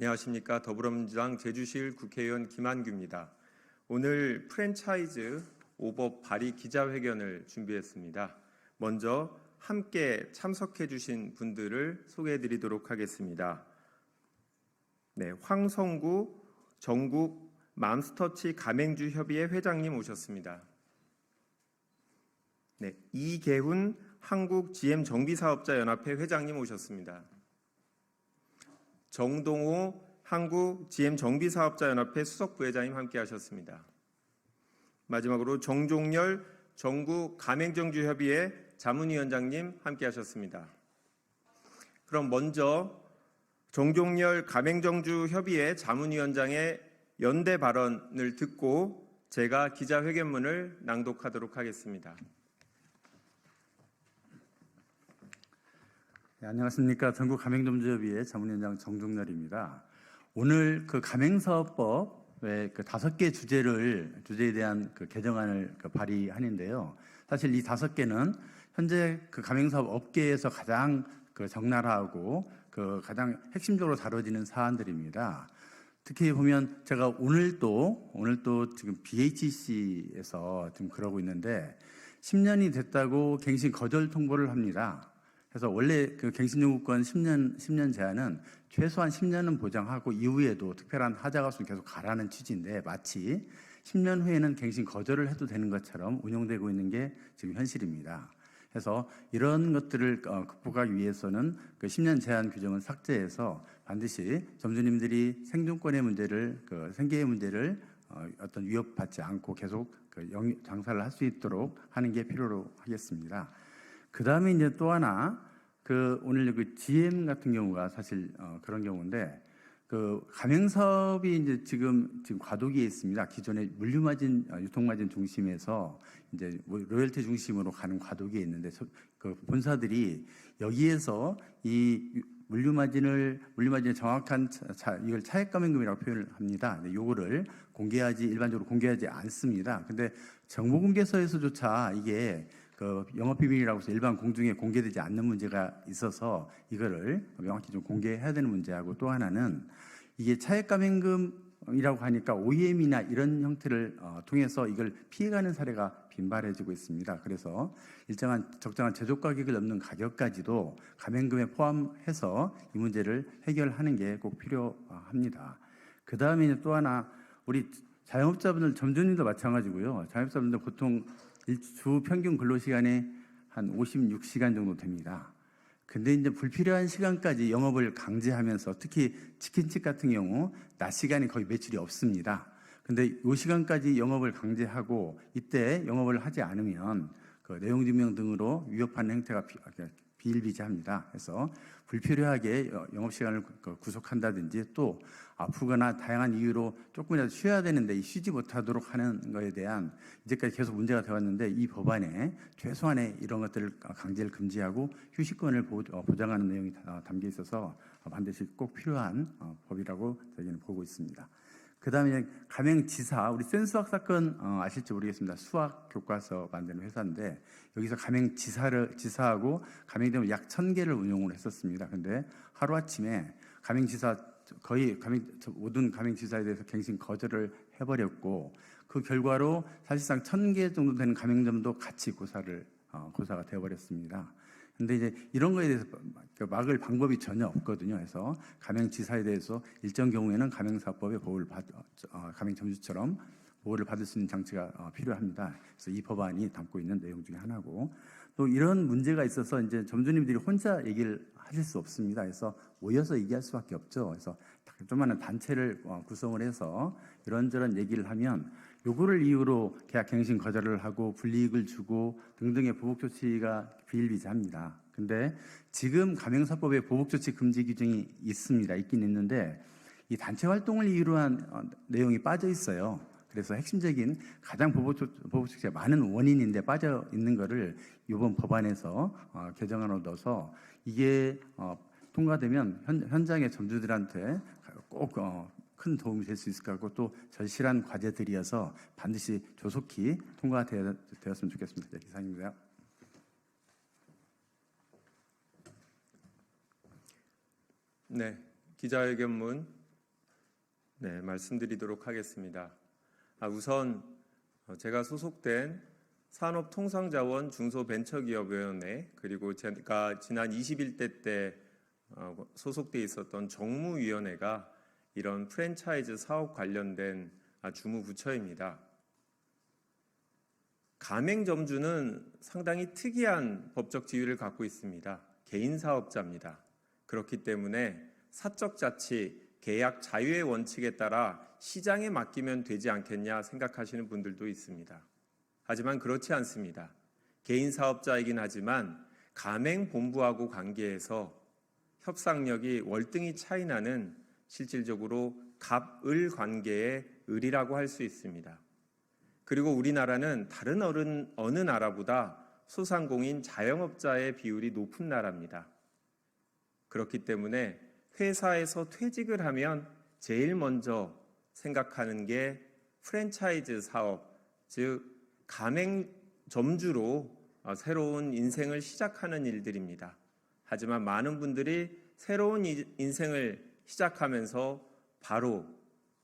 안녕하십니까. 더불어민주당 제주실 국회의원 김한규입니다. 오늘 프랜차이즈 5법 발의 기자회견을 준비했습니다. 먼저 함께 참석해 주신 분들을 소개해 드리도록 하겠습니다. 네, 황성구 전국 맘스터치 가맹주 협의회 회장님 오셨습니다. 네, 이계훈 한국 GM 정비사업자 연합회 회장님 오셨습니다. 정동호 한국 GM 정비사업자 연합회 수석부회장님 함께 하셨습니다. 마지막으로 정종열 전국 가맹정주 협의회 자문위원장님 함께 하셨습니다. 그럼 먼저 정종열 가맹정주 협의회 자문위원장의 연대 발언을 듣고 제가 기자회견문을 낭독하도록 하겠습니다. 네, 안녕하십니까. 전국 가맹점주협의회 자문위원장 정종렬입니다. 오늘 그 가맹사업법의 그 5개 주제에 대한 그 개정안을 발의하는데요. 사실 이 5개는 현재 그 가맹사업 업계에서 가장 그 적나라하고 그 가장 핵심적으로 다뤄지는 사안들입니다. 특히 보면 제가 오늘 또 지금 BHC에서 지금 그러고 있는데 10년이 됐다고 갱신 거절 통보를 합니다. 그래서 원래 그 갱신 요구권 10년 제한은 최소한 10년은 보장하고 이후에도 특별한 하자가 없으면 계속 가라는 취지인데 마치 10년 후에는 갱신 거절을 해도 되는 것처럼 운영되고 있는 게 지금 현실입니다. 그래서 이런 것들을 극복하기 위해서는 그 10년 제한 규정을 삭제해서 반드시 점주님들이 생존권의 문제를 생계의 문제를 어떤 위협받지 않고 계속 장사를 할 수 있도록 하는 게 필요로 하겠습니다. 그 다음에 이제 또 하나, 오늘 그 GM 같은 경우가 사실 그런 경우인데, 가맹사업이 이제 지금 과도기에 있습니다. 기존의 물류마진, 유통마진 중심에서 이제 로열티 중심으로 가는 과도기에 있는데, 본사들이 여기에서 이 물류마진의 정확한 이걸 차액가맹금이라고 표현을 합니다. 요거를 일반적으로 공개하지 않습니다. 근데 정보공개서에서조차 이게 영업비밀이라고 해서 일반 공중에 공개되지 않는 문제가 있어서 이거를 명확히 좀 공개해야 되는 문제하고, 또 하나는 이게 차액가맹금이라고 하니까 OEM이나 이런 형태를 통해서 이걸 피해가는 사례가 빈발해지고 있습니다. 그래서 적정한 제조 가격을 넘는 가격까지도 가맹금에 포함해서 이 문제를 해결하는 게 꼭 필요합니다. 그 다음에 또 하나, 우리 자영업자분들, 점주님도 마찬가지고요. 자영업자분들 보통 주 평균 근로시간이 한 56시간 정도 됩니다. 근데 이제 불필요한 시간까지 영업을 강제하면서, 특히 치킨집 같은 경우 낮 시간이 거의 매출이 없습니다. 근데 이 시간까지 영업을 강제하고 이때 영업을 하지 않으면 내용증명 등으로 위협하는 행태가 비일비재합니다. 그래서 불필요하게 영업시간을 구속한다든지 또 아프거나 다양한 이유로 조금이라도 쉬어야 되는데 쉬지 못하도록 하는 것에 대한 이제까지 계속 문제가 되었는데, 이 법안에 최소한의 이런 것들을 강제를 금지하고 휴식권을 보장하는 내용이 담겨 있어서 반드시 꼭 필요한 법이라고 저희는 보고 있습니다. 그 다음에 가맹지사, 우리 센수학 사건 아실지 모르겠습니다. 수학 교과서 만드는 회사인데 여기서 가맹지사하고 가맹점을 약 1000개를 운영을 했었습니다. 근데 하루아침에 모든 가맹지사에 대해서 갱신 거절을 해버렸고, 그 결과로 사실상 1000개 정도 되는 가맹점도 같이 고사가 되어버렸습니다. 근데 이제 이런 거에 대해서 막을 방법이 전혀 없거든요. 그래서 가맹지사에 대해서 일정 경우에는 가맹사업법의 가맹점주처럼 보호를 받을 수 있는 장치가 필요합니다. 그래서 이 법안이 담고 있는 내용 중에 하나고, 또 이런 문제가 있어서 이제 점주님들이 혼자 얘기를 하실 수 없습니다. 그래서 모여서 얘기할 수밖에 없죠. 그래서 조그마한 단체를 구성을 해서 이런저런 얘기를 하면 요거를 이유로 계약 갱신 거절을 하고 불이익을 주고 등등의 보복 조치가 비일비재합니다. 근데 지금 가맹사업법에 보복 조치 금지 규정이 있긴 있는데 이 단체 활동을 이유로 한 내용이 빠져 있어요. 그래서 핵심적인 가장 보복 조치가 많은 원인인데 빠져 있는 거를 이번 법안에서 개정안으로 넣어서 이게 통과되면 현장의 점주들한테 꼭 큰 도움이 될 수 있을 것 같고, 또 절실한 과제들이어서 반드시 조속히 통과되었으면 좋겠습니다. 네, 이상입니다. 네, 기자회견문 네, 말씀드리도록 하겠습니다. 우선 제가 소속된 산업통상자원 중소벤처기업위원회, 그리고 제가 지난 21대 때 소속돼 있었던 정무위원회가 이런 프랜차이즈 사업 관련된 주무부처입니다. 가맹점주는 상당히 특이한 법적 지위를 갖고 있습니다. 개인 사업자입니다. 그렇기 때문에 사적 자치, 계약 자유의 원칙에 따라 시장에 맡기면 되지 않겠냐 생각하시는 분들도 있습니다. 하지만 그렇지 않습니다. 개인 사업자이긴 하지만 가맹본부하고 관계해서 협상력이 월등히 차이 나는 실질적으로 갑을 관계의 을이라고 할 수 있습니다. 그리고 우리나라는 다른 어느 나라보다 소상공인 자영업자의 비율이 높은 나라입니다. 그렇기 때문에 회사에서 퇴직을 하면 제일 먼저 생각하는 게 프랜차이즈 사업, 즉 가맹점주로 새로운 인생을 시작하는 일들입니다. 하지만 많은 분들이 새로운 인생을 시작하면서 바로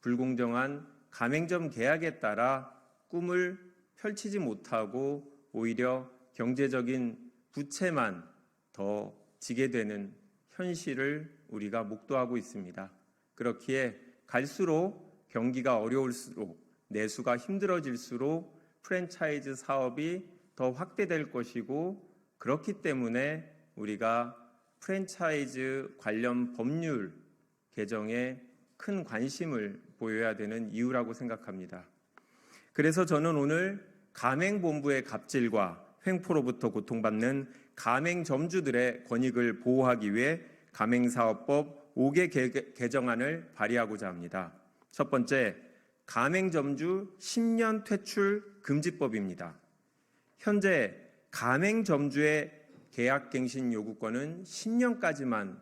불공정한 가맹점 계약에 따라 꿈을 펼치지 못하고 오히려 경제적인 부채만 더 지게 되는 현실을 우리가 목도하고 있습니다. 그렇기에 갈수록 경기가 어려울수록 내수가 힘들어질수록 프랜차이즈 사업이 더 확대될 것이고, 그렇기 때문에 우리가 프랜차이즈 관련 법률 개정에 큰 관심을 보여야 되는 이유라고 생각합니다. 그래서 저는 오늘 가맹본부의 갑질과 횡포로부터 고통받는 가맹점주들의 권익을 보호하기 위해 가맹사업법 5개 개정안을 발의하고자 합니다. 첫 번째, 가맹점주 10년 퇴출 금지법입니다. 현재 가맹점주의 계약갱신 요구권은 10년까지만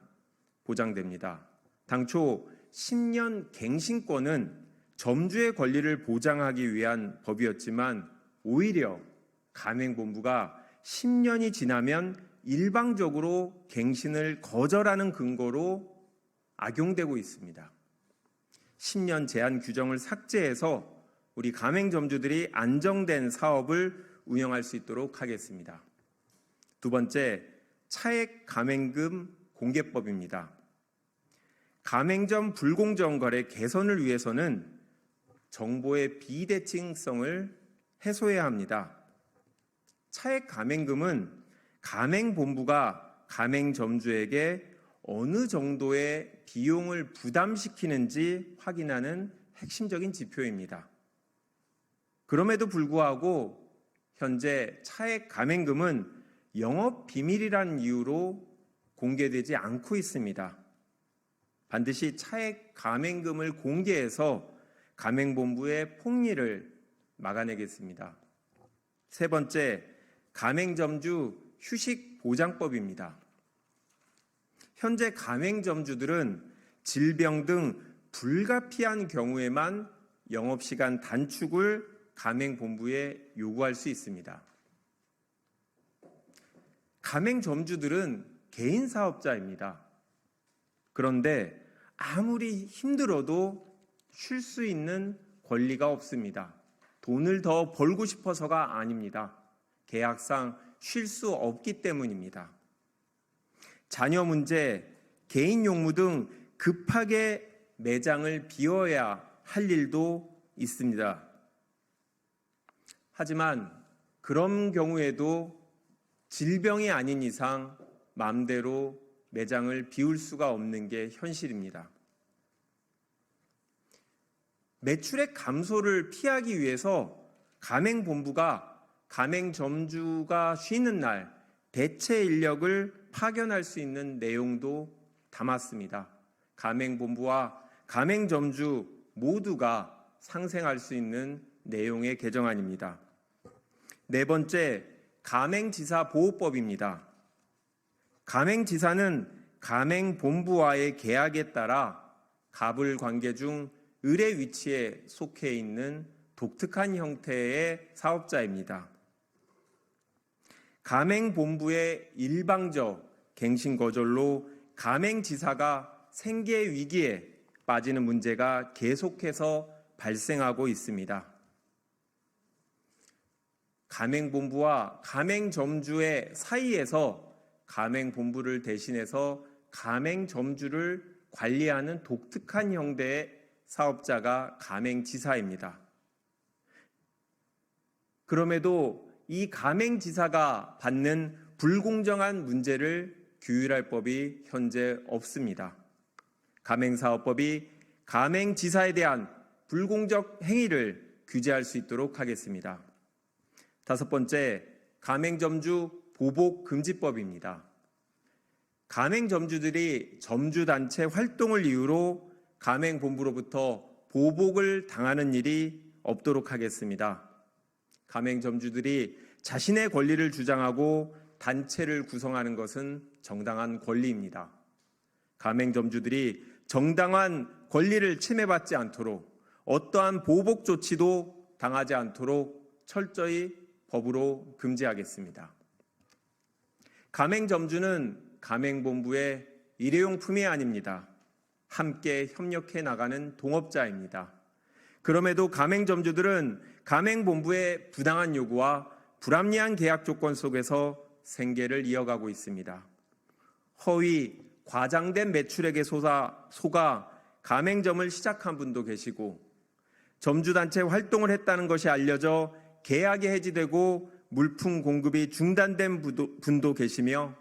보장됩니다. 당초 10년 갱신권은 점주의 권리를 보장하기 위한 법이었지만 오히려 가맹본부가 10년이 지나면 일방적으로 갱신을 거절하는 근거로 악용되고 있습니다. 10년 제한 규정을 삭제해서 우리 가맹점주들이 안정된 사업을 운영할 수 있도록 하겠습니다. 두 번째, 차액 가맹금 공개법입니다. 가맹점 불공정 거래 개선을 위해서는 정보의 비대칭성을 해소해야 합니다. 차액 가맹금은 가맹본부가 가맹점주에게 어느 정도의 비용을 부담시키는지 확인하는 핵심적인 지표입니다. 그럼에도 불구하고 현재 차액 가맹금은 영업 비밀이라는 이유로 공개되지 않고 있습니다. 반드시 차액 가맹금을 공개해서 가맹본부의 폭리를 막아내겠습니다. 세 번째, 가맹점주 휴식보장법입니다. 현재 가맹점주들은 질병 등 불가피한 경우에만 영업시간 단축을 가맹본부에 요구할 수 있습니다. 가맹점주들은 개인 사업자입니다. 그런데 아무리 힘들어도 쉴 수 있는 권리가 없습니다. 돈을 더 벌고 싶어서가 아닙니다. 계약상 쉴 수 없기 때문입니다. 자녀 문제, 개인 용무 등 급하게 매장을 비워야 할 일도 있습니다. 하지만 그런 경우에도 질병이 아닌 이상 마음대로 매장을 비울 수가 없는 게 현실입니다. 매출액 감소를 피하기 위해서 가맹본부가 가맹점주가 쉬는 날 대체 인력을 파견할 수 있는 내용도 담았습니다. 가맹본부와 가맹점주 모두가 상생할 수 있는 내용의 개정안입니다. 네 번째, 가맹지사 보호법입니다. 가맹지사는 가맹본부와의 계약에 따라 갑을 관계 중 을의 위치에 속해 있는 독특한 형태의 사업자입니다. 가맹본부의 일방적 갱신 거절로 가맹지사가 생계 위기에 빠지는 문제가 계속해서 발생하고 있습니다. 가맹본부와 가맹점주의 사이에서 가맹본부를 대신해서 가맹점주를 관리하는 독특한 형태의 사업자가 가맹지사입니다. 그럼에도 이 가맹지사가 받는 불공정한 문제를 규율할 법이 현재 없습니다. 가맹사업법이 가맹지사에 대한 불공정 행위를 규제할 수 있도록 하겠습니다. 5번째, 가맹점주 보복금지법입니다. 가맹점주들이 점주단체 활동을 이유로 가맹본부로부터 보복을 당하는 일이 없도록 하겠습니다. 가맹점주들이 자신의 권리를 주장하고 단체를 구성하는 것은 정당한 권리입니다. 가맹점주들이 정당한 권리를 침해받지 않도록 어떠한 보복 조치도 당하지 않도록 철저히 법으로 금지하겠습니다. 가맹점주는 가맹본부의 일회용품이 아닙니다. 함께 협력해 나가는 동업자입니다. 그럼에도 가맹점주들은 가맹본부의 부당한 요구와 불합리한 계약 조건 속에서 생계를 이어가고 있습니다. 허위, 과장된 매출액에 속아 가맹점을 시작한 분도 계시고 점주단체 활동을 했다는 것이 알려져 계약이 해지되고 물품 공급이 중단된 분도 계시며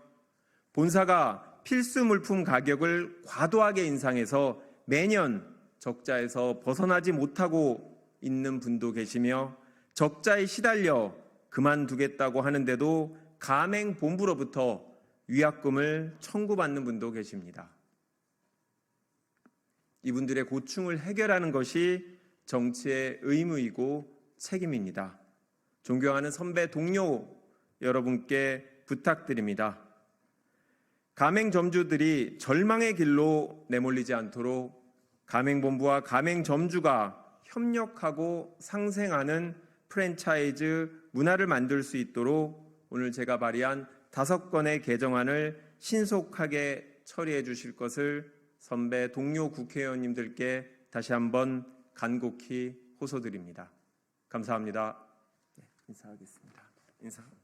본사가 필수 물품 가격을 과도하게 인상해서 매년 적자에서 벗어나지 못하고 있는 분도 계시며 적자에 시달려 그만두겠다고 하는데도 가맹본부로부터 위약금을 청구받는 분도 계십니다. 이분들의 고충을 해결하는 것이 정치의 의무이고 책임입니다. 존경하는 선배 동료 여러분께 부탁드립니다. 가맹점주들이 절망의 길로 내몰리지 않도록 가맹본부와 가맹점주가 협력하고 상생하는 프랜차이즈 문화를 만들 수 있도록 오늘 제가 발의한 5건의 개정안을 신속하게 처리해 주실 것을 선배 동료 국회의원님들께 다시 한번 간곡히 호소드립니다. 감사합니다. 네, 인사하겠습니다. 인사.